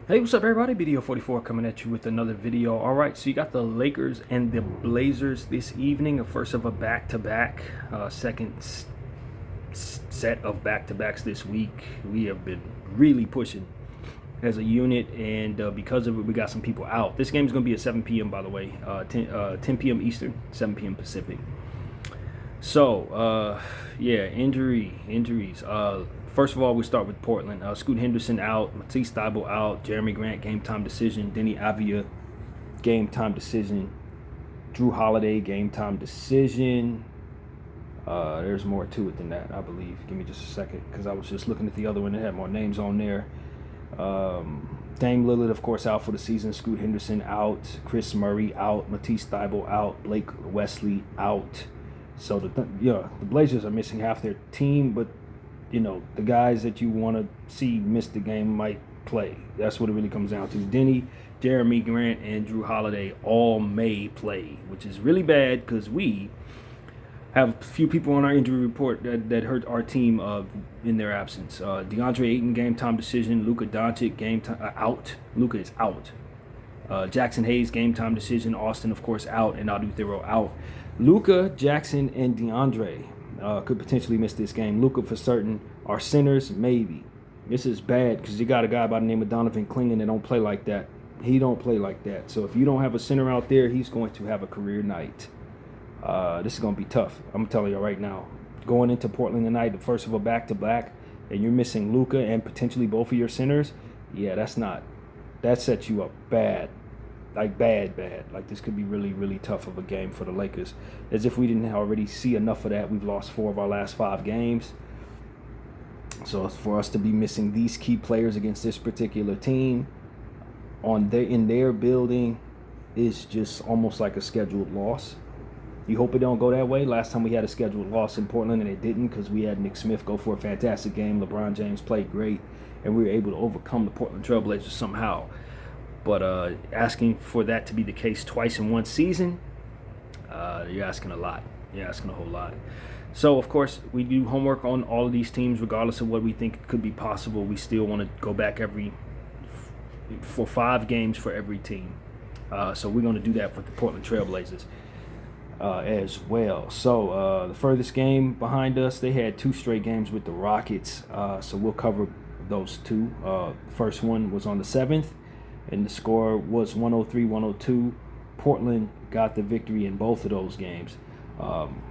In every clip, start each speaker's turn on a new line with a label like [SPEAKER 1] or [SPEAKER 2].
[SPEAKER 1] Hey, what's up, everybody? BDO44 coming at you with another video. All right, so you got the Lakers and the Blazers this evening, a first of a back-to-back, second set of back-to-backs this week. We have been really pushing as a unit, and because of it, we got some people out. This game is going to be at 7 p.m., by the way, 10 p.m. Eastern, 7 p.m. Pacific. So, yeah, injuries. First of all, we start with Portland. Scoot Henderson out, Matisse Thybulle out, Jeremy Grant game time decision, Denny Avia game time decision, Drew Holiday game time decision. There's more to it than that, I believe. Give me just a second, because I was just looking at the other one that had more names on there. Dame Lillard, of course, out for the season. Scoot Henderson out, Chris Murray out, Matisse Thybulle out, Blake Wesley out. So the Blazers are missing half their team, but the guys that you want to see miss the game might play. That's what it really comes down to. Denny, Jeremy Grant, and Drew Holiday all may play, which is really bad because we have a few people on our injury report that hurt our team in their absence. DeAndre Ayton game time decision. Luka Doncic game time out. Luka is out. Jackson Hayes game time decision. Austin, of course, out, and Adu Thero out. Luka, Jackson, and DeAndre could potentially miss this game. Luka for certain. Our centers, maybe. This is bad because you got a guy by the name of Donovan Clingan that don't play like that. He don't play like that. So if you don't have a center out there, he's going to have a career night. This is going to be tough. I'm telling you right now. Going into Portland tonight, the first of a back-to-back, and you're missing Luka and potentially both of your centers, yeah, that sets you up bad. Like bad. Like this could be really, really tough of a game for the Lakers. As if we didn't already see enough of that. We've lost 4 of our last 5 games. So for us to be missing these key players against this particular team in their building is just almost like a scheduled loss. You hope it don't go that way. Last time we had a scheduled loss in Portland, and it didn't because we had Nick Smith go for a fantastic game. LeBron James played great, and we were able to overcome the Portland Trailblazers somehow. But asking for that to be the case twice in one season, you're asking a lot. You're asking a whole lot. So, of course, we do homework on all of these teams, regardless of what we think could be possible. We still want to go back for 5 games for every team. So we're going to do that with the Portland Trailblazers as well. So the furthest game behind us, they had 2 straight games with the Rockets. So we'll cover those 2. First one was on the 7th. And the score was 103-102. Portland got the victory in both of those games. And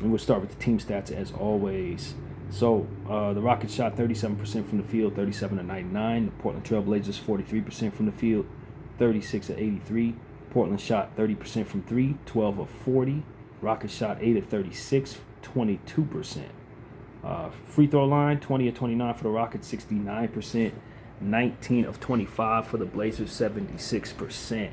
[SPEAKER 1] we'll start with the team stats as always. So the Rockets shot 37% from the field, 37-99. The Portland Trailblazers 43% from the field, 36-83. Portland shot 30% from 3, 12 of 40. Rockets shot 8 of 36, 22%. Free throw line, 20 of 29 for the Rockets, 69%. 19 of 25 for the Blazers, 76%.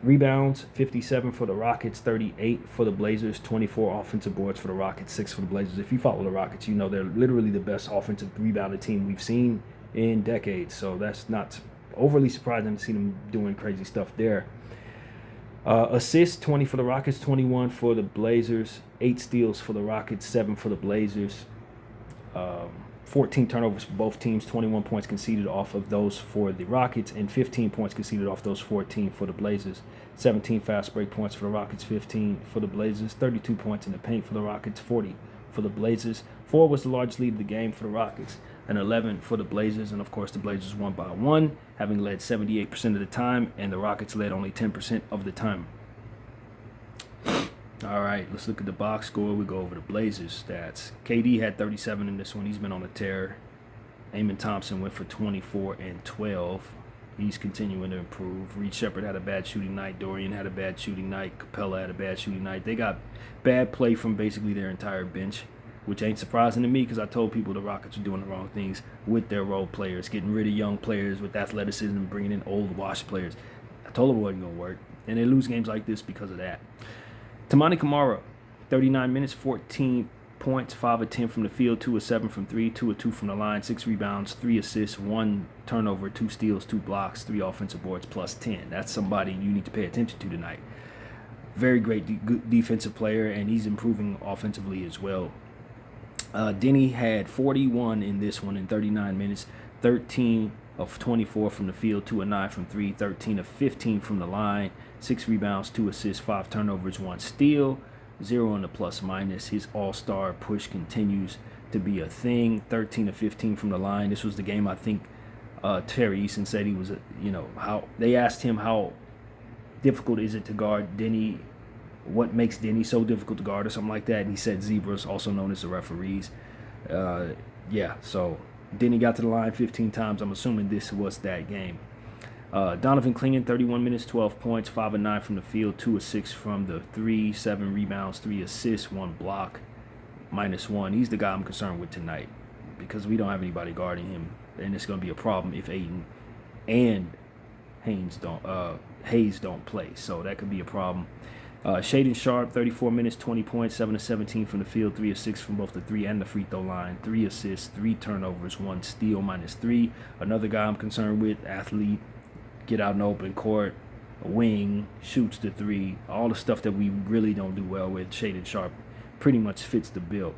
[SPEAKER 1] Rebounds, 57 for the Rockets, 38 for the Blazers, 24 offensive boards for the Rockets, 6 for the Blazers. If you follow the Rockets, you know they're literally the best offensive rebounding team we've seen in decades. So that's not overly surprising to see them doing crazy stuff there. Assists, 20 for the Rockets, 21 for the Blazers, 8 steals for the Rockets, 7 for the Blazers. 14 turnovers for both teams, 21 points conceded off of those for the Rockets, and 15 points conceded off those 14 for the Blazers. 17 fast break points for the Rockets, 15 for the Blazers. 32 points in the paint for the Rockets, 40 for the Blazers. 4 was the largest lead of the game for the Rockets, and 11 for the Blazers. And, of course, the Blazers won by 1, having led 78% of the time, and the Rockets led only 10% of the time. All right, let's look at the box score. We go over the Blazers stats. KD had 37 in this one. He's been on a tear. Amen Thompson went for 24 and 12. He's continuing to improve. Reed Shepherd had a bad shooting night. Dorian had a bad shooting night. Capella had a bad shooting night. They got bad play from basically their entire bench, which ain't surprising to me because I told people the Rockets are doing the wrong things with their role players, getting rid of young players with athleticism and bringing in old washed players. I told them it wasn't going to work, and they lose games like this because of that. Toumani Camara, 39 minutes, 14 points, 5 of 10 from the field, 2 of 7 from 3, 2 of 2 from the line, 6 rebounds, 3 assists, 1 turnover, 2 steals, 2 blocks, 3 offensive boards, plus 10. That's somebody you need to pay attention to tonight. Very great defensive player, and he's improving offensively as well. Denny had 41 in this one in 39 minutes, 13 of 24 from the field, 2 of 9 from 3, 13 of 15 from the line, 6 rebounds, 2 assists, 5 turnovers, 1 steal, 0 on the plus minus. His all-star push continues to be a thing. 13 of 15 from the line. This was the game I think Terry Eason said he was, how they asked him how difficult is it to guard Denny, what makes Denny so difficult to guard or something like that, and he said zebras, also known as the referees. So Denny got to the line 15 times. I'm assuming this was that game. Donovan Clingan, 31 minutes, 12 points, 5 of 9 from the field, 2 of 6 from the 3, 7 rebounds, 3 assists, 1 block, -1. He's the guy I'm concerned with tonight because we don't have anybody guarding him, and it's going to be a problem if Ayton and Hayes don't play. So that could be a problem. Shaedon Sharpe, 34 minutes, 20 points, 7 of 17 from the field, 3 of 6 from both the 3 and the free throw line, 3 assists, 3 turnovers, 1 steal, -3. Another guy I'm concerned with, athlete, get out in the open court, a wing, shoots the 3, all the stuff that we really don't do well with. Shaedon Sharpe pretty much fits the bill.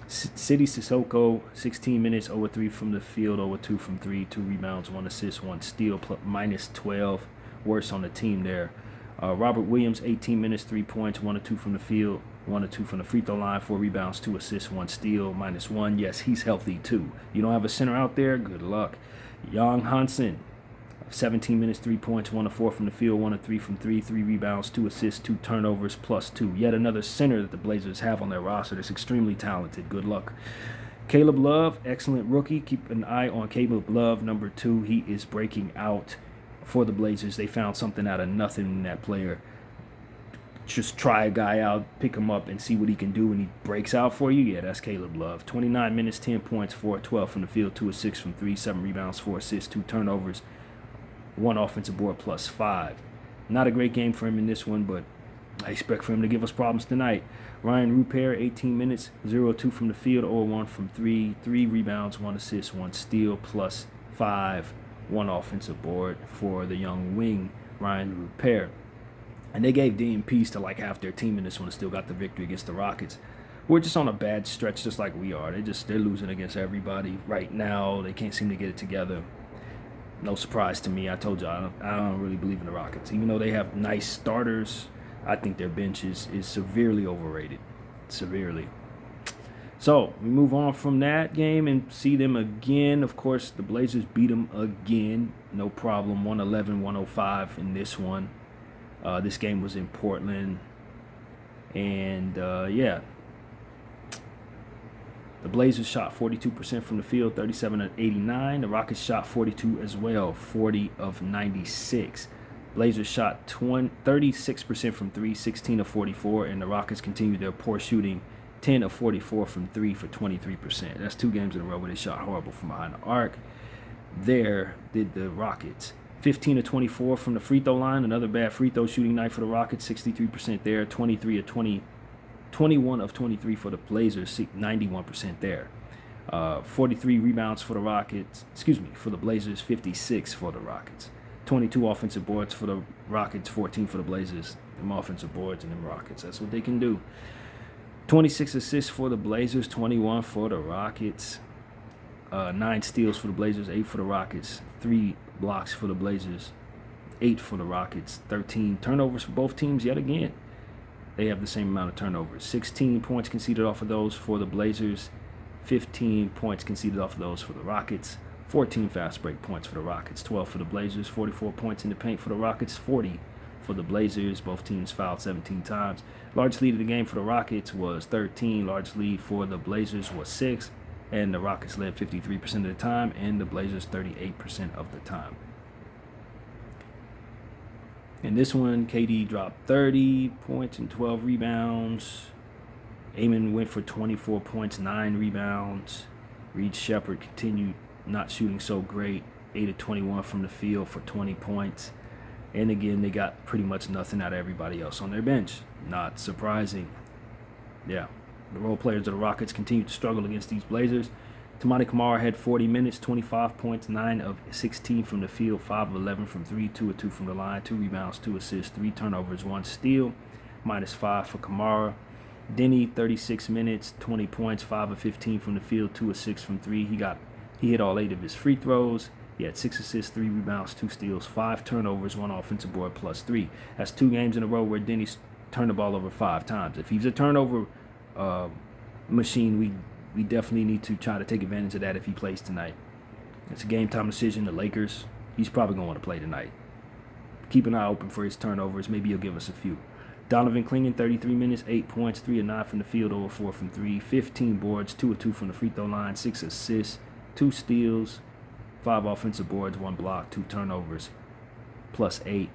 [SPEAKER 1] Sidy Cissoko, 16 minutes, 0 of 3 from the field, 0 of 2 from 3, 2 rebounds, 1 assist, 1 steal, -12, worse on the team there. Robert Williams, 18 minutes, 3 points, 1 of 2 from the field, 1 of 2 from the free throw line, 4 rebounds, 2 assists, 1 steal, -1. Yes, he's healthy too. You don't have a center out there? Good luck. Young Hansen, 17 minutes, 3 points, 1 of 4 from the field, 1 of 3 from 3, 3 rebounds, 2 assists, 2 turnovers, +2. Yet another center that the Blazers have on their roster that's extremely talented. Good luck. Caleb Love, excellent rookie. Keep an eye on Caleb Love, number 2. He is breaking out for the Blazers. They found something out of nothing in that player. Just try a guy out, pick him up, and see what he can do when he breaks out for you. Yeah, that's Caleb Love. 29 minutes, 10 points, 4 of 12 from the field, 2 of 6 from 3, 7 rebounds, 4 assists, 2 turnovers, 1 offensive board, +5. Not a great game for him in this one, but I expect for him to give us problems tonight. Ryan Rupert, 18 minutes, 0 of 2 from the field, 0 of 1 from 3, 3 rebounds, 1 assist, 1 steal, +5. 1 offensive board for the young wing, Ryan Rupert. And they gave Dean Peace to like half their team in this one and still got the victory against the Rockets. We're just on a bad stretch just like we are. They're losing against everybody right now. They can't seem to get it together. No surprise to me. I told you I don't really believe in the Rockets. Even though they have nice starters, I think their bench is severely overrated. Severely. So we move on from that game and see them again. Of course, the Blazers beat them again. No problem. 111-105 in this one. This game was in Portland. And, The Blazers shot 42% from the field, 37 of 89. The Rockets shot 42 as well, 40 of 96. Blazers shot 36% from 3, 16 of 44. And the Rockets continued their poor shooting, 10 of 44 from 3 for 23%. That's 2 games in a row where they shot horrible from behind the arc. There did the Rockets. 15 of 24 from the free throw line. Another bad free throw shooting night for the Rockets, 63% there. 21 of 23 for the Blazers, 91% there. 43 rebounds for the Rockets. For the Blazers, 56 for the Rockets. 22 offensive boards for the Rockets, 14 for the Blazers. Them offensive boards and them Rockets. That's what they can do. 26 assists for the Blazers, 21 for the Rockets. 9 steals for the Blazers, 8 for the Rockets. 3 blocks for the Blazers, 8 for the Rockets. 13 turnovers for both teams yet again. They have the same amount of turnovers. 16 points conceded off of those for the Blazers. 15 points conceded off of those for the Rockets. 14 fast break points for the Rockets. 12 for the Blazers. 44 points in the paint for the Rockets. 40 for the Blazers. Both teams fouled 17 times. Large lead of the game for the Rockets was 13. Large lead for the Blazers was 6. And the Rockets led 53% of the time, and the Blazers 38% of the time. In this one, KD dropped 30 points and 12 rebounds. Amon went for 24 points, 9 rebounds. Reed Shepherd continued not shooting so great, 8 of 21 from the field for 20 points. And again, they got pretty much nothing out of everybody else on their bench. Not surprising. Yeah. The role players of the Rockets continued to struggle against these Blazers. Toumani Camara had 40 minutes, 25 points, 9 of 16 from the field, 5 of 11 from 3, 2 of 2 from the line, 2 rebounds, 2 assists, 3 turnovers, 1 steal, -5 for Camara. Denny, 36 minutes, 20 points, 5 of 15 from the field, 2 of 6 from 3. He hit all 8 of his free throws. He had 6 assists, 3 rebounds, 2 steals, 5 turnovers, 1 offensive board, +3. That's 2 games in a row where Denny's turned the ball over 5 times. If he's a turnover machine, we definitely need to try to take advantage of that if he plays tonight. It's a game time decision. The Lakers, he's probably going to want to play tonight. Keep an eye open for his turnovers. Maybe he'll give us a few. Donovan Clingan, 33 minutes, 8 points, 3 of 9 from the field, 0 of 4 from 3, 15 boards, 2 of 2 from the free throw line, 6 assists, 2 steals, 5 offensive boards, 1 block, 2 turnovers, +8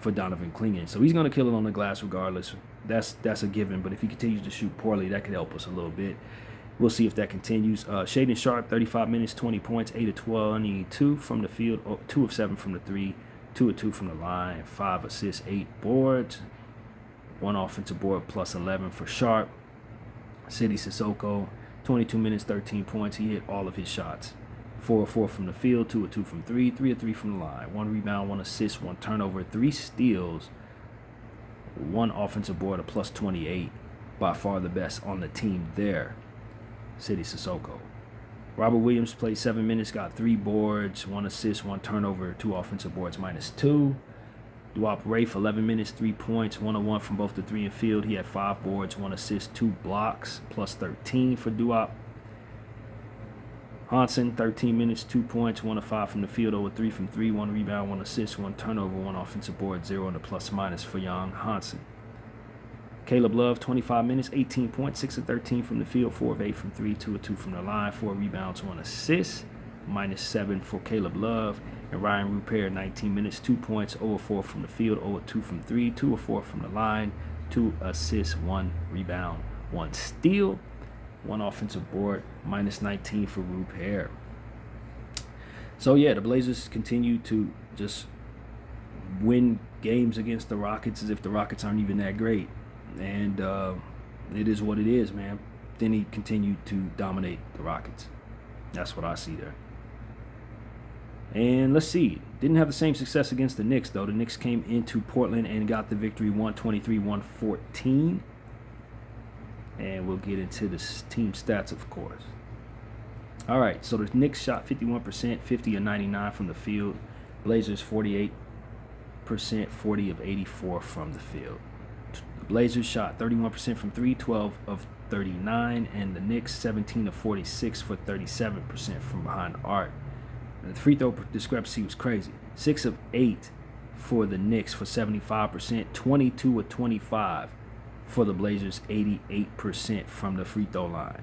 [SPEAKER 1] for Donovan Clingan. So he's going to kill it on the glass regardless. That's a given. But if he continues to shoot poorly, that could help us a little bit. We'll see if that continues. Shaedon Sharpe, 35 minutes, 20 points, 8 of 12, 2 from the field, 2 of 7 from the 3, 2 of 2 from the line, 5 assists, 8 boards, 1 offensive board, +11 for Sharpe. Sidy Cissoko, 22 minutes, 13 points. He hit all of his shots. 4 of 4 from the field, 2 of 2 from 3, 3 of 3 from the line, 1 rebound, 1 assist, 1 turnover, 3 steals, 1 offensive board, a +28. By far the best on the team there. Sidy Cissoko. Robert Williams played 7 minutes, got 3 boards, 1 assist, 1 turnover, 2 offensive boards, -2. Duop Rafe, 11 minutes, 3 points, 1 of 1 from both the 3 and field. He had 5 boards, 1 assist, 2 blocks, +13 for Duop. Hansen, 13 minutes, 2 points, 1 of 5 from the field, 0 of 3 from 3, 1 rebound, 1 assist, 1 turnover, 1 offensive board, 0 in the ± for Jan Hansen. Caleb Love, 25 minutes, 18 points, 6 of 13 from the field, 4 of 8 from 3, 2 of 2 from the line, 4 rebounds, 1 assist, -7 for Caleb Love. And Ryan Rupert, 19 minutes, 2 points, 0 of 4 from the field, 0 of 2 from 3, 2 of 4 from the line, 2 assists, 1 rebound, 1 steal, 1 offensive board, -19 for Rupert. So yeah, the Blazers continue to just win games against the Rockets as if the Rockets aren't even that great. And it is what it is, man. Then he continued to dominate the Rockets. That's what I see there. And let's see. Didn't have the same success against the Knicks, though. The Knicks came into Portland and got the victory 123-114. And we'll get into the team stats, of course. All right, so the Knicks shot 51%, 50 of 99 from the field. Blazers 48%, 40 of 84 from the field. The Blazers shot 31% from 3, 12 of 39, and the Knicks 17 of 46 for 37% from behind the arc. And the free throw discrepancy was crazy. 6 of 8 for the Knicks for 75%, 22 of 25 for the Blazers, 88% from the free throw line.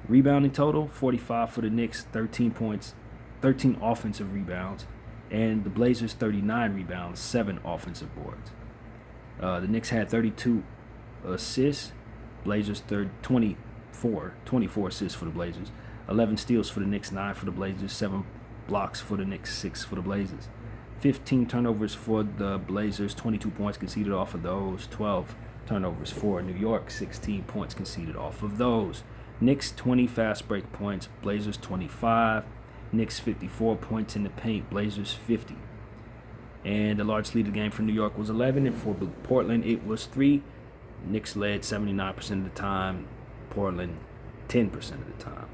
[SPEAKER 1] Rebounding total, 45 for the Knicks, 13 points, 13 offensive rebounds, and the Blazers 39 rebounds, 7 offensive boards. The Knicks had 32 assists, Blazers 24 assists for the Blazers, 11 steals for the Knicks, 9 for the Blazers, 7 blocks for the Knicks, 6 for the Blazers. 15 turnovers for the Blazers, 22 points conceded off of those, 12 turnovers for New York, 16 points conceded off of those. Knicks 20 fast break points, Blazers 25. Knicks 54 points in the paint, Blazers 50. And the largest lead of the game for New York was 11, and for Portland it was 3. Knicks led 79% of the time, Portland 10% of the time.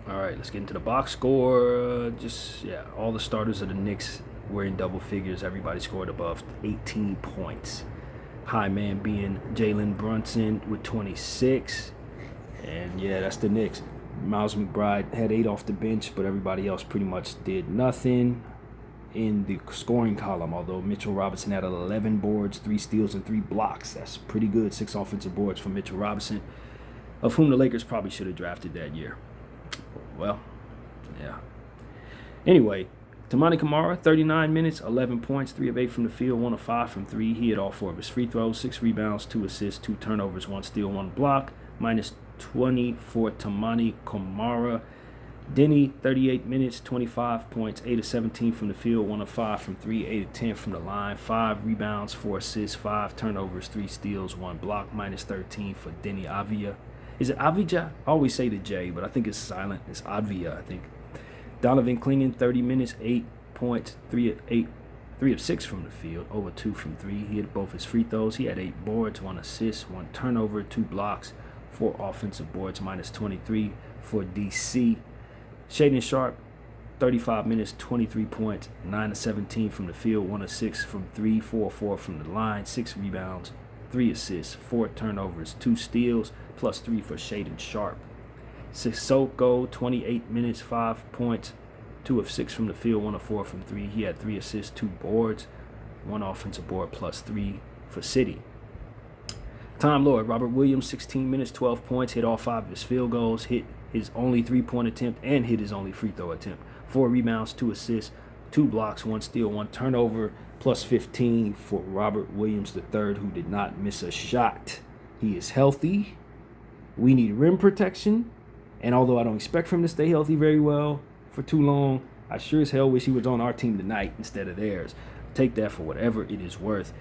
[SPEAKER 1] All right, let's get into the box score. All the starters of the Knicks were in double figures. Everybody scored above 18 points. High man being Jalen Brunson with 26. And yeah, that's the Knicks. Miles McBride had 8 off the bench, but everybody else pretty much did nothing in the scoring column, although Mitchell Robinson had 11 boards, 3 steals, and 3 blocks. That's pretty good. 6 offensive boards for Mitchell Robinson, of whom the Lakers probably should have drafted that year. Well, yeah. Anyway, Toumani Camara, 39 minutes, 11 points, 3 of 8 from the field, 1 of 5 from 3. He hit all 4 of his free throws, 6 rebounds, 2 assists, 2 turnovers, 1 steal, 1 block, -20 for Toumani Camara. Denny, 38 minutes, 25 points, 8 of 17 from the field, 1 of 5 from 3, 8 of 10 from the line, 5 rebounds, 4 assists, 5 turnovers, 3 steals, 1 block, -13 for Denny Avdija. Is it Avdija? I always say the J, but I think it's silent. It's Avdija, I think. Donovan Clingan, 30 minutes, 8 points, 3 of 6 from the field, 0 of 2 from 3. He hit both his free throws. He had 8 boards, 1 assist, 1 turnover, 2 blocks, 4 offensive boards, -23 for DC. Shaden Sharp, 35 minutes, 23 points, 9 of 17 from the field, 1 of 6 from 3, 4 of 4 from the line, 6 rebounds, 3 assists, 4 turnovers, 2 steals, plus 3 for Shaden Sharp. Sissoko, 28 minutes, 5 points, 2 of 6 from the field, 1 of 4 from 3. He had 3 assists, 2 boards, 1 offensive board, plus 3 for City. Time Lord, Robert Williams, 16 minutes, 12 points, hit all 5 of his field goals, hit his only 3-point attempt, and hit his only free throw attempt. 4 rebounds, 2 assists, 2 blocks, 1 steal, 1 turnover, plus 15 for Robert Williams III, who did not miss a shot. He is healthy. We need rim protection. And although I don't expect for him to stay healthy very well for too long, I sure as hell wish he was on our team tonight instead of theirs. Take that for whatever it is worth.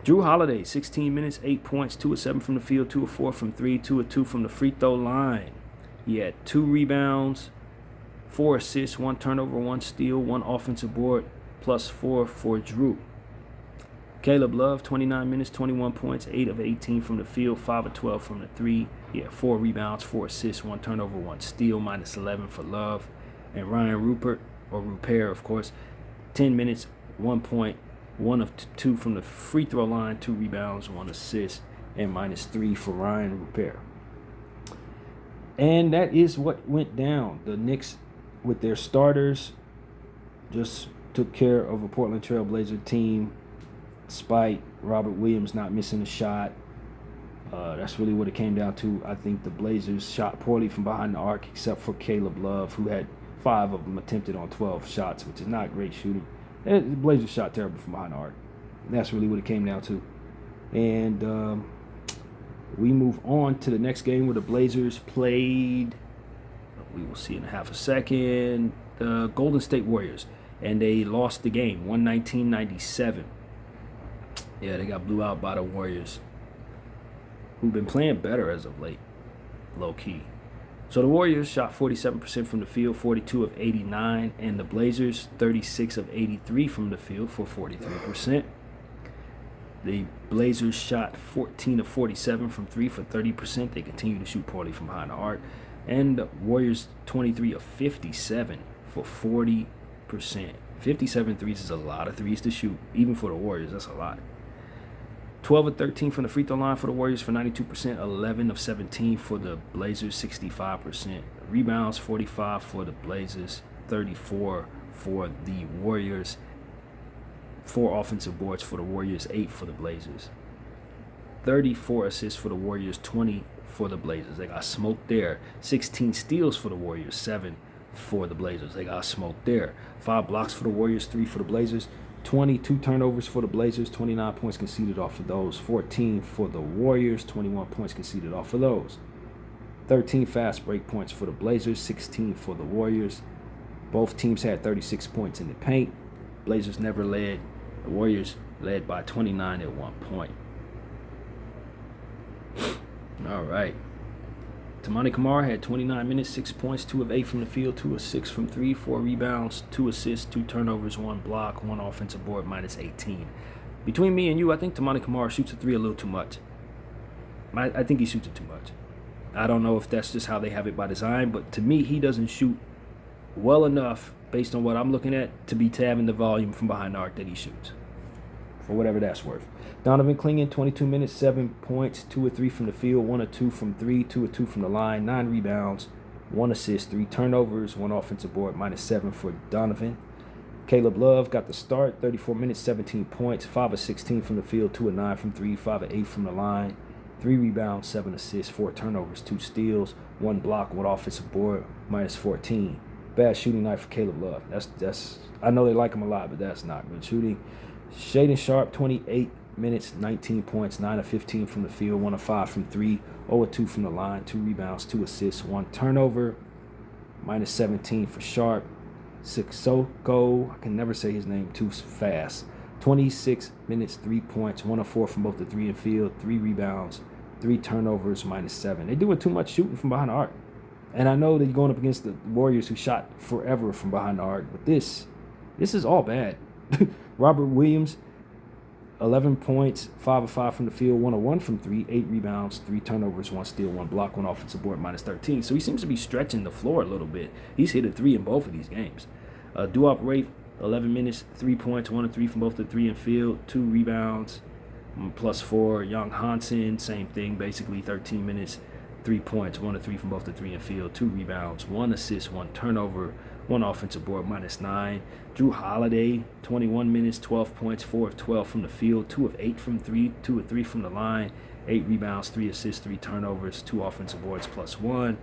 [SPEAKER 1] Drew Holiday, 16 minutes, 8 points, 2 of 7 from the field, 2 of 4 from 3, 2 of 2 from the free throw line. He had 2 rebounds, 4 assists, 1 turnover, 1 steal, 1 offensive board, plus 4 for Drew. Caleb Love, 29 minutes, 21 points, 8 of 18 from the field, 5 of 12 from the 3. He had 4 rebounds, 4 assists, 1 turnover, 1 steal, minus 11 for Love. And Ryan Rupert, or Rupert, of course, 10 minutes, 1 point, 1 of 2 from the free throw line, 2 rebounds, 1 assist, and minus 3 for Ryan Rupert. And that is what went down. The Knicks, with their starters, just took care of a Portland Trail Blazer team, despite Robert Williams not missing a shot. That's really what it came down to. I think the Blazers shot poorly from behind the arc, except for Caleb Love, who had 5 of them attempted on 12 shots, which is not great shooting. The Blazers shot terrible from behind the arc. And that's really what it came down to. And we move on to the next game where the Blazers played, we will see in half a second, the Golden State Warriors. And they lost the game, 119-97. Yeah, they got blew out by the Warriors, who've been playing better as of late, low-key. So the Warriors shot 47% from the field, 42 of 89, and the Blazers 36 of 83 from the field for 43%. The Blazers shot 14 of 47 from 3 for 30%. They continue to shoot poorly from behind the arc. And the Warriors 23 of 57 for 40%. 57 threes is a lot of threes to shoot, even for the Warriors. That's a lot. 12 of 13 from the free throw line for the Warriors for 92%. 11 of 17 for the Blazers, 65%. Rebounds, 45 for the Blazers, 34 for the Warriors. 4 offensive boards for the Warriors, 8 for the Blazers. 34 assists for the Warriors, 20 for the Blazers. They got smoked there. 16 steals for the Warriors, 7 for the Blazers. They got smoked there. 5 blocks for the Warriors, 3 for the Blazers. 22 turnovers for the Blazers, 29 points conceded off of those. 14 for the Warriors, 21 points conceded off of those. 13 fast break points for the Blazers, 16 for the Warriors. Both teams had 36 points in the paint. Blazers never led. The Warriors led by 29 at one point. All right. Toumani Camara had 29 minutes, 6 points, 2 of 8 from the field, 2 of 6 from 3, 4 rebounds, 2 assists, 2 turnovers, 1 block, 1 offensive board, minus 18. Between me and you, I think Toumani Camara shoots a 3 a little too much. I think he shoots it too much. I don't know if that's just how they have it by design, but to me, he doesn't shoot well enough, based on what I'm looking at, to be having the volume from behind the arc that he shoots, for whatever that's worth. Donovan Clingan, 22 minutes, 7 points, 2 of 3 from the field, 1 of 2 from 3, 2 of 2 from the line, 9 rebounds, 1 assist, 3 turnovers, 1 offensive board, minus 7 for Donovan. Caleb Love got the start, 34 minutes, 17 points, 5 of 16 from the field, 2 of 9 from 3, 5 of 8 from the line, 3 rebounds, 7 assists, 4 turnovers, 2 steals, 1 block, 1 offensive board, minus 14. Bad shooting night for Caleb Love. That's I know they like him a lot, but that's not good shooting. Shaden Sharp, 28 minutes, 19 points, 9 of 15 from the field, 1 of 5 from 3, 0 of 2 from the line, 2 rebounds, 2 assists, 1 turnover, minus 17 for Sharp. Sissoko, I can never say his name too fast. 26 minutes, 3 points, 1 of 4 from both the 3 and field, 3 rebounds, 3 turnovers, minus 7. They're doing too much shooting from behind the arc. And I know that you're going up against the Warriors who shot forever from behind the arc, but this is all bad. Robert Williams, 11 points, 5 of 5 from the field, 1 of 1 from 3, 8 rebounds, 3 turnovers, 1 steal, 1 block, 1 offensive board, minus 13. So he seems to be stretching the floor a little bit. He's hit a 3 in both of these games. Duop Rafe, 11 minutes, 3 points, 1 of 3 from both the 3 and field, 2 rebounds, plus 4. Young Hansen, same thing, basically 13 minutes, 3 points, 1 of 3 from both the 3 and field, 2 rebounds, 1 assist, 1 turnover, 1 offensive board, minus 9. Drew Holiday, 21 minutes, 12 points, 4 of 12 from the field, 2 of 8 from 3, 2 of 3 from the line, 8 rebounds, 3 assists, 3 turnovers, 2 offensive boards, plus 1.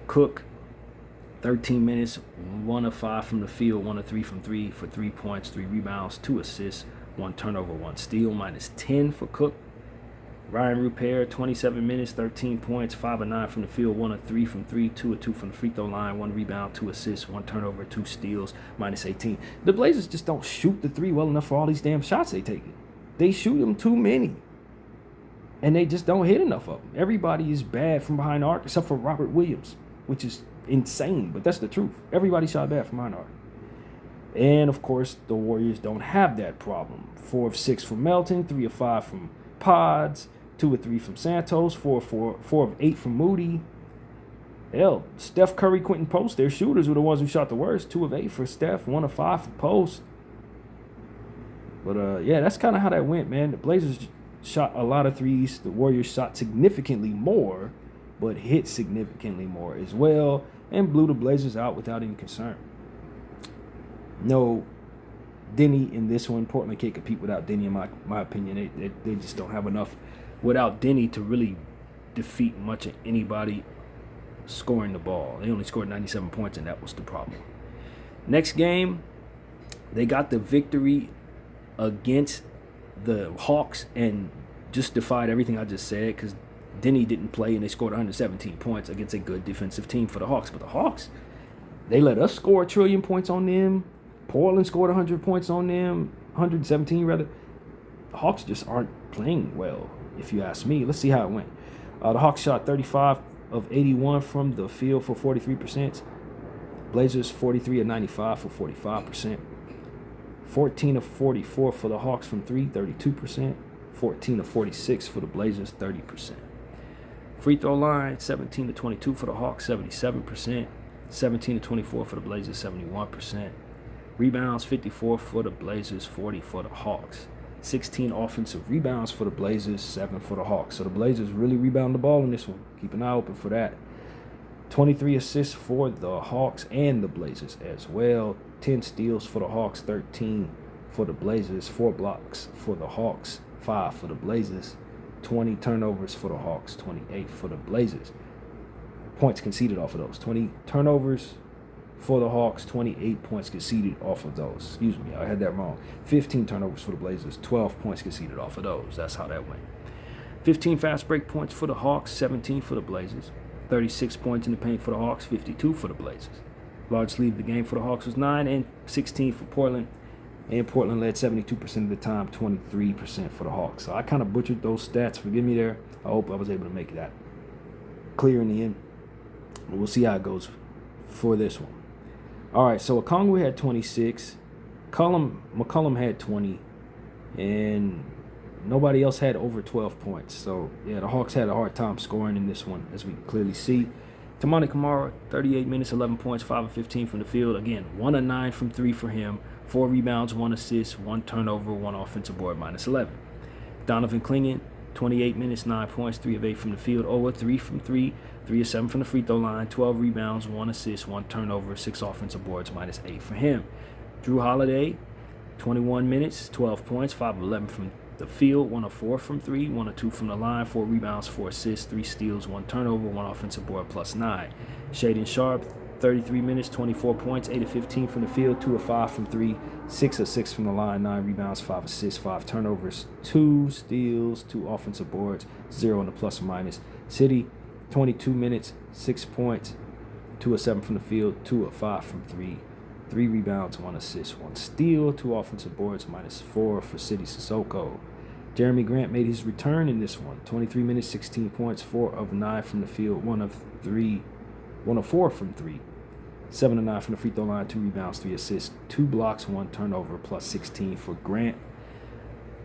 [SPEAKER 1] Cook, 13 minutes, 1 of 5 from the field, 1 of 3 from 3 for 3 points, 3 rebounds, 2 assists, 1 turnover, 1 steal, minus 10 for Cook. Ryan Rupert, 27 minutes, 13 points, 5 of 9 from the field, 1 of 3 from 3, 2 of 2 from the free throw line, 1 rebound, 2 assists, 1 turnover, 2 steals, minus 18. The Blazers just don't shoot the 3 well enough for all these damn shots they take. They shoot them too many. And they just don't hit enough of them. Everybody is bad from behind the arc except for Robert Williams, which is insane, but that's the truth. Everybody shot bad from behind the arc. And, of course, the Warriors don't have that problem. 4 of 6 from Melton, 3 of 5 from Pods, 2 of 3 from Santos, 4 of 8 from Moody. Hell, Steph Curry, Quentin Post, their shooters were the ones who shot the worst. 2 of 8 for Steph, 1 of 5 for Post. But, yeah, that's kind of how that went, man. The Blazers shot a lot of threes. The Warriors shot significantly more, but hit significantly more as well, and blew the Blazers out without any concern. No Denny in this one. Portland can't compete without Denny, in my opinion. They just don't have enough without Denny to really defeat much of anybody scoring the ball. They only scored 97 points, and that was the problem. Next game, they got the victory against the Hawks and just defied everything I just said, because Denny didn't play and they scored 117 points against a good defensive team for the Hawks. But the Hawks, they let us score 1 trillion points on them. Portland scored 100 points on them, 117 rather. The Hawks just aren't playing well, if you ask me. Let's see how it went. The Hawks shot 35 of 81 from the field for 43%. Blazers 43 of 95 for 45%. 14 of 44 for the Hawks from 3, 32%. 14 of 46 for the Blazers, 30%. Free throw line, 17 to 22 for the Hawks, 77%. 17 to 24 for the Blazers, 71%. Rebounds, 54 for the Blazers, 40 for the Hawks. 16 offensive rebounds for the Blazers, 7 for the Hawks. So the Blazers really rebound the ball in this one. Keep an eye open for that. 23 assists for the Hawks and the Blazers as well. 10 steals for the Hawks, 13 for the Blazers. 4 blocks for the Hawks, 5 for the Blazers. 20 turnovers for the Hawks, 28 for the Blazers. Points conceded off of those. 20 turnovers for the Hawks, 28 points conceded off of those. Excuse me, I had that wrong. 15 turnovers for the Blazers, 12 points conceded off of those. That's how that went. 15 fast break points for the Hawks, 17 for the Blazers. 36 points in the paint for the Hawks, 52 for the Blazers. Largest lead of the game for the Hawks was 9 and 16 for Portland. And Portland led 72% of the time, 23% for the Hawks. So I kind of butchered those stats. Forgive me there. I hope I was able to make that clear in the end. But we'll see how it goes for this one. All right, so Okongwu had 26. McCollum had 20. And nobody else had over 12 points. So, yeah, the Hawks had a hard time scoring in this one, as we can clearly see. Toumani Camara, 38 minutes, 11 points, 5 of 15 from the field. Again, 1 of 9 from 3 for him. 4 rebounds, 1 assist, 1 turnover, 1 offensive board, minus 11. Donovan Clingan, 28 minutes, 9 points, 3 of 8 from the field. 0 of 3 from 3, 3 of 7 from the free throw line. 12 rebounds, 1 assist, 1 turnover, 6 offensive boards, minus 8 for him. Drew Holiday, 21 minutes, 12 points, 5 of 11 from the field. 1 of 4 from 3, 1 of 2 from the line. 4 rebounds, 4 assists, 3 steals, 1 turnover, 1 offensive board, plus 9. Shaedon Sharpe, 33 minutes, 24 points, 8 of 15 from the field, 2 of 5 from 3, 6 of 6 from the line, 9 rebounds, 5 assists, 5 turnovers, 2 steals, 2 offensive boards, 0 in the plus or minus. City, 22 minutes, 6 points, 2 of 7 from the field, 2 of 5 from 3, 3 rebounds, 1 assist, 1 steal, 2 offensive boards, minus 4 for City Sissoko. Jeremy Grant made his return in this one. 23 minutes, 16 points, 4 of 9 from the field, 1 of 4 from 3. 7 of 9 from the free throw line, 2 rebounds, 3 assists, 2 blocks, 1 turnover, plus 16 for Grant.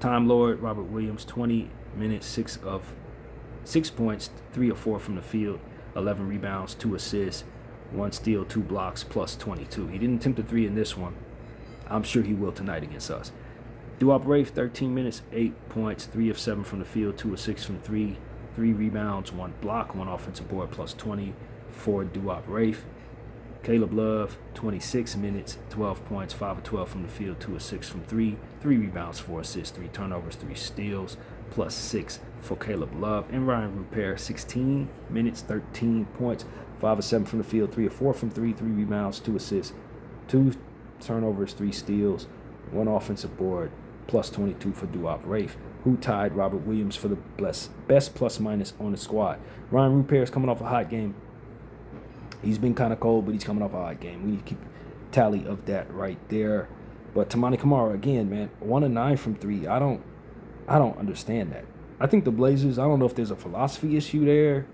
[SPEAKER 1] Time Lord, Robert Williams, 20 minutes, 6 points, 3 of 4 from the field, 11 rebounds, 2 assists, 1 steal, 2 blocks, plus 22. He didn't attempt a 3 in this one. I'm sure he will tonight against us. Duop Rafe, 13 minutes, 8 points, 3 of 7 from the field, 2 of 6 from 3, 3 rebounds, 1 block, 1 offensive board, plus 20 for Duop Rafe. Caleb Love, 26 minutes, 12 points, 5 of 12 from the field, 2 of 6 from 3, 3 rebounds, 4 assists, 3 turnovers, 3 steals, plus 6 for Caleb Love. And Ryan Rupert, 16 minutes, 13 points, 5 of 7 from the field, 3 of 4 from 3, 3 rebounds, 2 assists, 2 turnovers, 3 steals, 1 offensive board, plus 22 for Duop Rafe, who tied Robert Williams for the best plus-minus on the squad. Ryan Rupert is coming off a hot game. He's been kind of cold, but he's coming off a hot game. We need to keep tally of that right there. But Toumani Camara, again, man, 1 of 9 from 3. I don't understand that. I think the Blazers, I don't know if there's a philosophy issue there,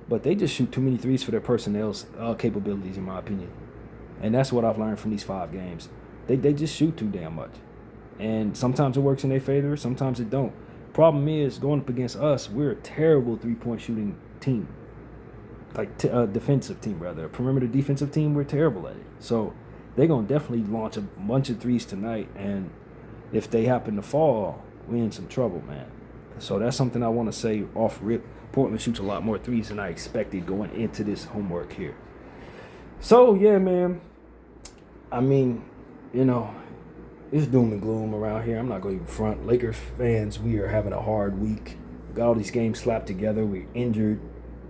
[SPEAKER 1] but they just shoot too many threes for their personnel's capabilities, in my opinion. And that's what I've learned from these 5 games. They just shoot too damn much. And sometimes it works in their favor, sometimes it don't. Problem is, going up against us, we're a terrible three-point shooting team. Like defensive team, rather. A perimeter defensive team, we're terrible at it. So they're going to definitely launch a bunch of threes tonight. And if they happen to fall, we're in some trouble, man. So that's something I want to say off rip. Portland shoots a lot more threes than I expected going into this homework here. So, yeah, man. I mean, you know, it's doom and gloom around here. I'm not going to even front. Lakers fans, we are having a hard week. We got all these games slapped together. We're injured,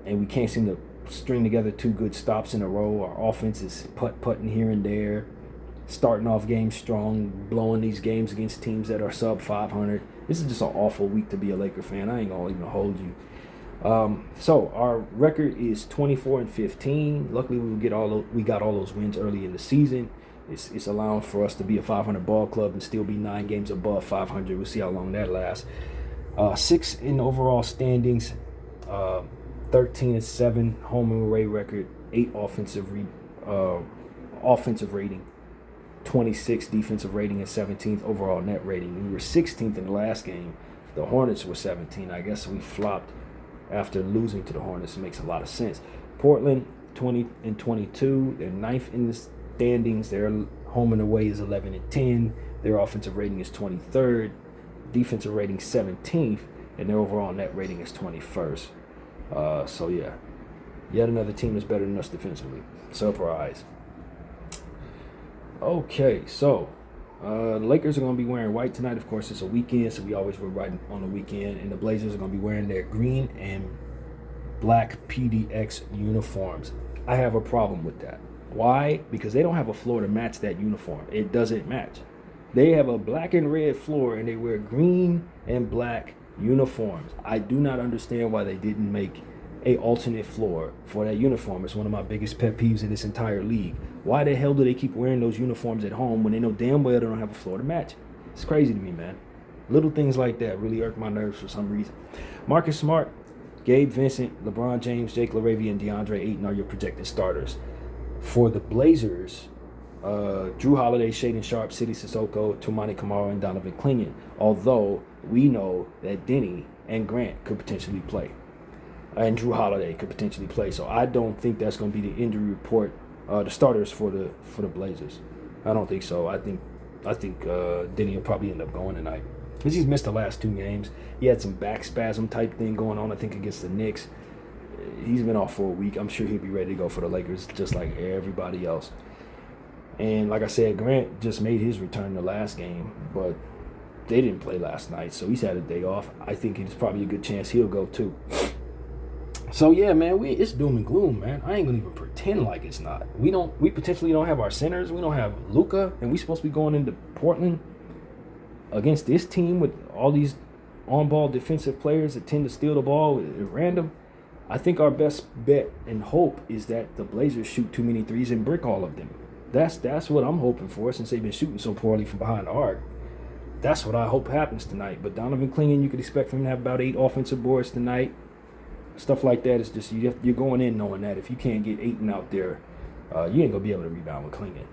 [SPEAKER 1] and we can't seem to string together 2 good stops in a row. Our offense is putting here and there, starting off games strong, blowing these games against teams that are sub 500. This is just an awful week to be a Laker fan. I ain't going to even hold you. So our record is 24-15. Luckily, we got all those wins early in the season. It's allowing for us to be a 500 ball club and still be 9 games above 500. We'll see how long that lasts. 6 in overall standings, 13-7 home and away record, 8 offensive rating, 26 defensive rating, and 17th overall net rating. We were 16th in the last game. The Hornets were 17. I guess we flopped after losing to the Hornets. It makes a lot of sense. Portland, 20-22. They're 9th in the standings. Their home and away is 11-10. Their offensive rating is 23rd. Defensive rating 17th. And their overall net rating is 21st. So, yeah. Yet another team that's better than us defensively. Surprise. Okay, so the Lakers are going to be wearing white tonight. Of course, it's a weekend, so we always wear white on the weekend. And the Blazers are going to be wearing their green and black PDX uniforms. I have a problem with that. Why? Because they don't have a floor to match that uniform. It doesn't match. They have a black and red floor, and they wear green and black uniforms. I do not understand why they didn't make a alternate floor for that uniform. It's one of my biggest pet peeves in this entire league. Why the hell do they keep wearing those uniforms at home when they know damn well they don't have a floor to match? It's crazy to me, man. Little things like that really irk my nerves for some reason. Marcus Smart, Gabe Vincent, LeBron James, Jake LaRavia, and DeAndre Ayton are your projected starters. For the Blazers, Drew Holiday, Shaedon Sharpe, Sidi Sissoko, Toumani Camara, and Donovan Clingan. Although we know that Denny and Grant could potentially play. And Drew Holiday could potentially play. So I don't think that's going to be the injury report, the starters for the Blazers. I don't think so. I think Denny will probably end up going tonight. Because he's missed the last 2 games. He had some back spasm type thing going on, I think, against the Knicks. He's been off for a week. I'm sure he'll be ready to go for the Lakers just like everybody else. And like I said, Grant just made his return the last game, but they didn't play last night, so he's had a day off. I think it's probably a good chance he'll go too. So yeah, man, it's doom and gloom, man. I ain't gonna even pretend like it's not. We potentially don't have our centers. We don't have Luka, and we supposed to be going into Portland against this team with all these on-ball defensive players that tend to steal the ball at random. I think our best bet and hope is that the Blazers shoot too many threes and brick all of them. That's what I'm hoping for, since they've been shooting so poorly from behind the arc. That's what I hope happens tonight. But Donovan Clingan, you could expect from him to have about 8 offensive boards tonight. Stuff like that is just, you're going in knowing that if you can't get Ayton out there, you ain't going to be able to rebound with Clingan.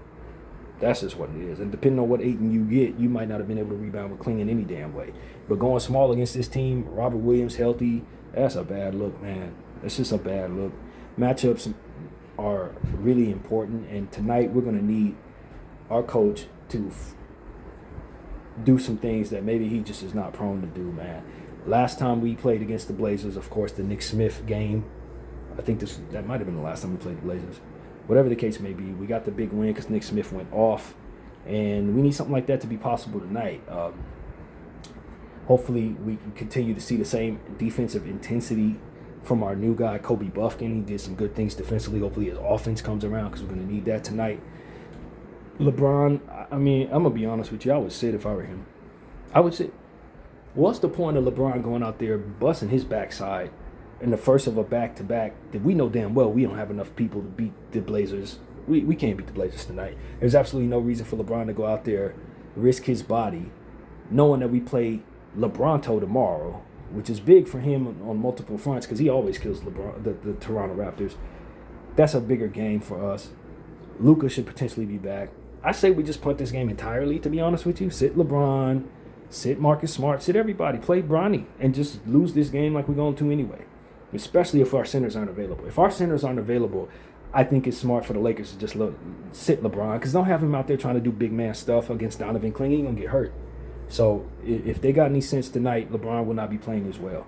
[SPEAKER 1] That's just what it is. And depending on what Ayton you get, you might not have been able to rebound with Clingan any damn way. But going small against this team, Robert Williams healthy, that's a bad look, man. That's just a bad look. Matchups are really important, and tonight we're going to need our coach to do some things that maybe he just is not prone to do, man. Last time we played against the Blazers, of course, the Nick Smith game. I think that might have been the last time we played the Blazers. Whatever the case may be, we got the big win because Nick Smith went off, and we need something like that to be possible tonight. Hopefully, we can continue to see the same defensive intensity from our new guy, Kobe Buffkin. He did some good things defensively. Hopefully, his offense comes around because we're going to need that tonight. LeBron, I mean, I'm going to be honest with you. I would sit if I were him. I would sit. What's the point of LeBron going out there busting his backside in the first of a back-to-back that we know damn well we don't have enough people to beat the Blazers? We can't beat the Blazers tonight. There's absolutely no reason for LeBron to go out there, risk his body, knowing that we play LeBronto tomorrow, which is big for him on multiple fronts because he always kills the Toronto Raptors. That's a bigger game for us. Luka should potentially be back. I say we just punt this game entirely, to be honest with you. Sit LeBron, sit Marcus Smart, sit everybody. Play Bronny and just lose this game like we're going to anyway, especially if our centers aren't available. If our centers aren't available, I think it's smart for the Lakers to just sit LeBron because don't have him out there trying to do big man stuff against Donovan Clingan. He's going to get hurt. So if they got any sense tonight, LeBron will not be playing as well.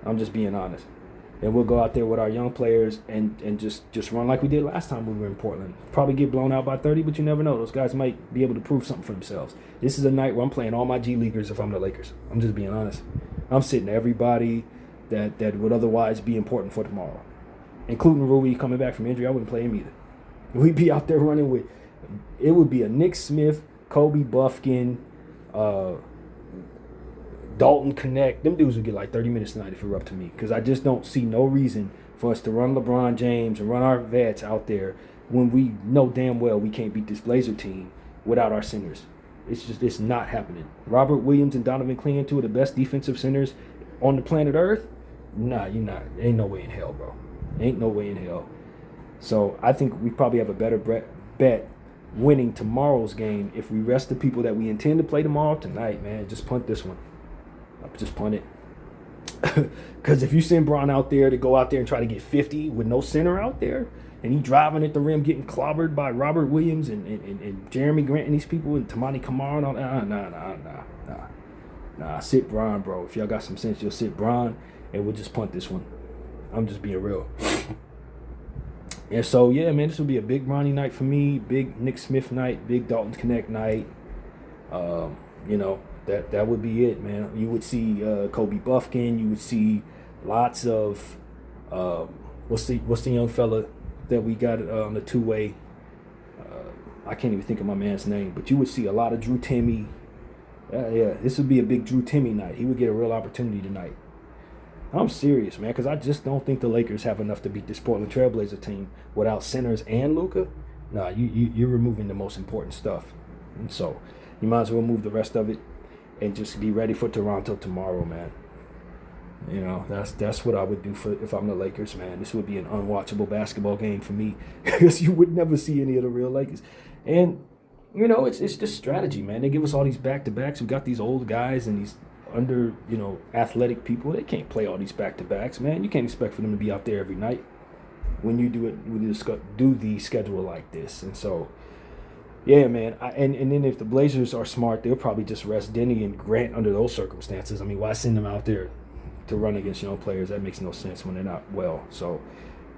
[SPEAKER 1] I'm just being honest. And we'll go out there with our young players and just run like we did last time we were in Portland. Probably get blown out by 30, but you never know. Those guys might be able to prove something for themselves. This is a night where I'm playing all my G Leaguers if I'm the Lakers. I'm just being honest. I'm sitting everybody that would otherwise be important for tomorrow, including Rui coming back from injury. I wouldn't play him either. We'd be out there running with – it would be a Nick Smith, Kobe Buffkin, Dalton Connect. Them dudes would get like 30 minutes tonight if it were up to me because I just don't see no reason for us to run LeBron James and run our vets out there when we know damn well we can't beat this Blazer team without our centers. It's not happening. Robert Williams and Donovan Clingan, two of the best defensive centers on the planet Earth. Nah, you're not. Ain't no way in hell, bro. Ain't no way in hell. So I think we probably have a better bet winning tomorrow's game if we rest the people that we intend to play tomorrow tonight, man. Just punt this one. Just punt it. Because if you send Bron out there to go out there and try to get 50 with no center out there, and he driving at the rim getting clobbered by Robert Williams and Jeremy Grant and these people and Tamani Kamara and all that, nah. Sit Bron, bro. If y'all got some sense, you'll sit Bron, and we'll just punt this one. I'm just being real. And so, yeah, man, this will be a big Bronny night for me, big Nick Smith night, big Dalton Connect night. That would be it, man. You would see Kobe Buffkin. You would see lots of what's the young fella that we got on the two-way? I can't even think of my man's name, but you would see a lot of Drew Timme. This would be a big Drew Timme night. He would get a real opportunity tonight. I'm serious, man, because I just don't think the Lakers have enough to beat this Portland Trailblazer team without centers and Luka. Nah, you're removing the most important stuff, and so you might as well move the rest of it and just be ready for Toronto tomorrow, man. You know, that's what I would do if I'm the Lakers, man. This would be an unwatchable basketball game for me because you would never see any of the real Lakers. And, you know, it's just strategy, man. They give us all these back-to-backs. We got these old guys and these athletic people. They can't play all these back-to-backs, man. You can't expect for them to be out there every night when you do the schedule like this. And so, yeah, man. And then if the Blazers are smart, they'll probably just rest Denny and Grant under those circumstances. I mean, why send them out there to run against young players? That makes no sense when they're not well. So,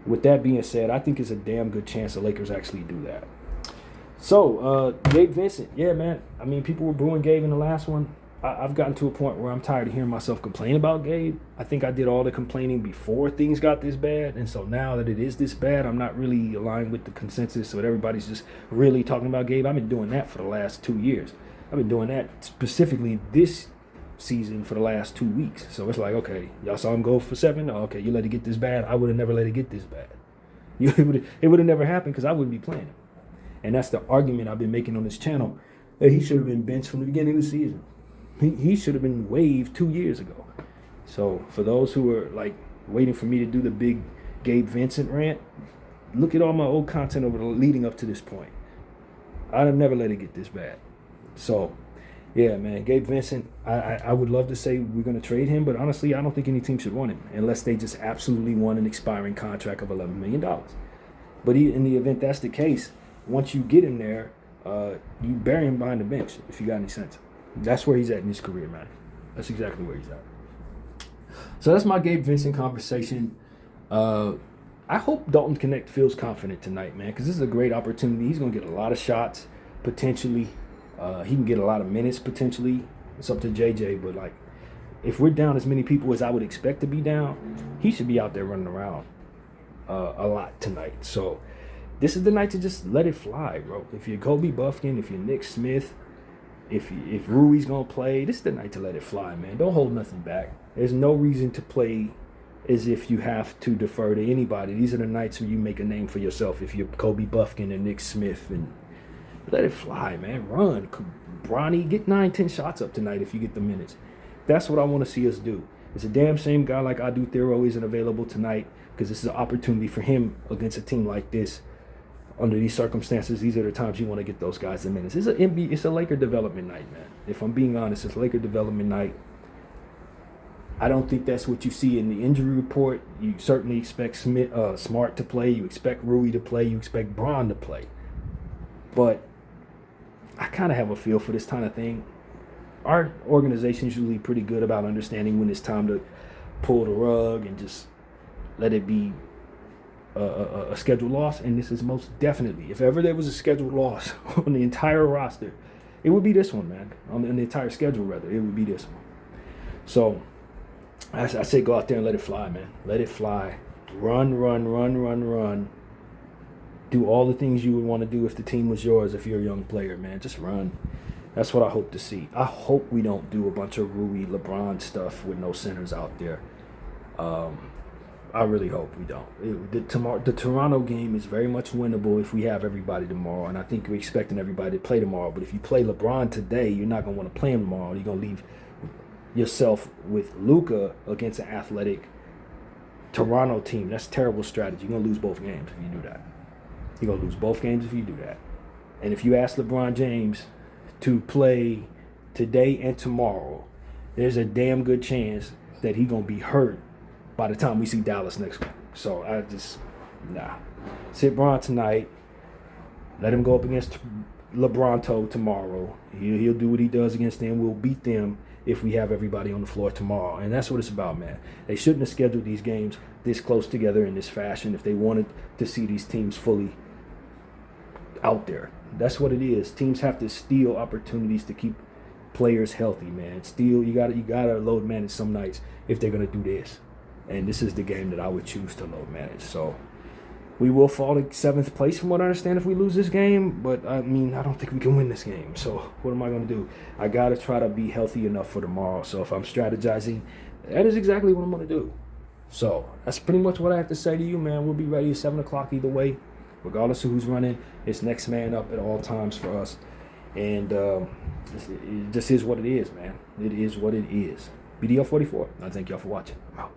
[SPEAKER 1] with that being said, I think it's a damn good chance the Lakers actually do that. So, Gabe Vincent. Yeah, man. I mean, people were booing Gabe in the last one. I've gotten to a point where I'm tired of hearing myself complain about Gabe. I think I did all the complaining before things got this bad. And so now that it is this bad, I'm not really aligned with the consensus. So everybody's just really talking about Gabe. I've been doing that for the last 2 years. I've been doing that specifically this season for the last 2 weeks. So it's like, okay, y'all saw him go for 7. Oh, okay, you let it get this bad. I would have never let it get this bad. It would have never happened because I wouldn't be playing him. And that's the argument I've been making on this channel, that he should have been benched from the beginning of the season. He should have been waived 2 years ago. So for those who are like waiting for me to do the big Gabe Vincent rant, look at all my old content leading up to this point. I've never let it get this bad. So, yeah, man, Gabe Vincent, I would love to say we're going to trade him, but honestly, I don't think any team should want him unless they just absolutely want an expiring contract of $11 million. But in the event that's the case, once you get him there, you bury him behind the bench if you got any sense. That's where he's at in his career, man. That's exactly where he's at. So that's my Gabe Vincent conversation. I hope Dalton Knecht feels confident tonight, man, because this is a great opportunity. He's going to get a lot of shots, potentially. He can get a lot of minutes, potentially. It's up to JJ, but, like, if we're down as many people as I would expect to be down, he should be out there running around a lot tonight. So this is the night to just let it fly, bro. If you're Kobe Buffkin, if you're Nick Smith, if Rui's going to play, this is the night to let it fly, man. Don't hold nothing back. There's no reason to play as if you have to defer to anybody. These are the nights where you make a name for yourself if you're Kobe Buffkin and Nick Smith, and let it fly, man. Run. Bronny, get 9-10 shots up tonight if you get the minutes. That's what I want to see us do. It's a damn shame guy like Adu Thero isn't available tonight, because this is an opportunity for him against a team like this. Under these circumstances, these are the times you want to get those guys the minutes. It's a Laker development night, man. If I'm being honest, it's Laker development night. I don't think that's what you see in the injury report. You certainly expect Smart to play. You expect Rui to play. You expect Bron to play. But I kind of have a feel for this kind of thing. Our organization is usually pretty good about understanding when it's time to pull the rug and just let it be a scheduled loss. And this is most definitely, if ever there was a scheduled loss on the entire roster, it would be this one, man. On the entire schedule, rather, it would be this one. So I say go out there and let it fly, man. Let it fly. Run. Do all the things you would want to do if the team was yours, if you're a young player, man. Just run. That's what I hope to see. I hope we don't do a bunch of Rui, LeBron stuff with no centers out there. I really hope we don't. The Toronto game is very much winnable if we have everybody tomorrow, and I think we're expecting everybody to play tomorrow. But if you play LeBron today, you're not going to want to play him tomorrow. You're going to leave yourself with Luka against an athletic Toronto team. That's terrible strategy. You're going to lose both games if you do that. You're going to lose both games if you do that. And if you ask LeBron James to play today and tomorrow, there's a damn good chance that he's going to be hurt by the time we see Dallas next week. So I just, sit Bron tonight. Let him go up against LeBronto tomorrow. He'll do what he does against them. We'll beat them if we have everybody on the floor tomorrow. And that's what it's about, man. They shouldn't have scheduled these games this close together in this fashion if they wanted to see these teams fully out there. That's what it is. Teams have to steal opportunities to keep players healthy, man. You gotta load manage some nights if they're gonna do this. And this is the game that I would choose to load manage. So we will fall to 7th place from what I understand if we lose this game. But, I mean, I don't think we can win this game. So what am I going to do? I got to try to be healthy enough for tomorrow. So if I'm strategizing, that is exactly what I'm going to do. So that's pretty much what I have to say to you, man. We'll be ready at 7 o'clock either way. Regardless of who's running, it's next man up at all times for us. And it just is what it is, man. It is what it is. BDL 44. I thank y'all for watching. I'm out.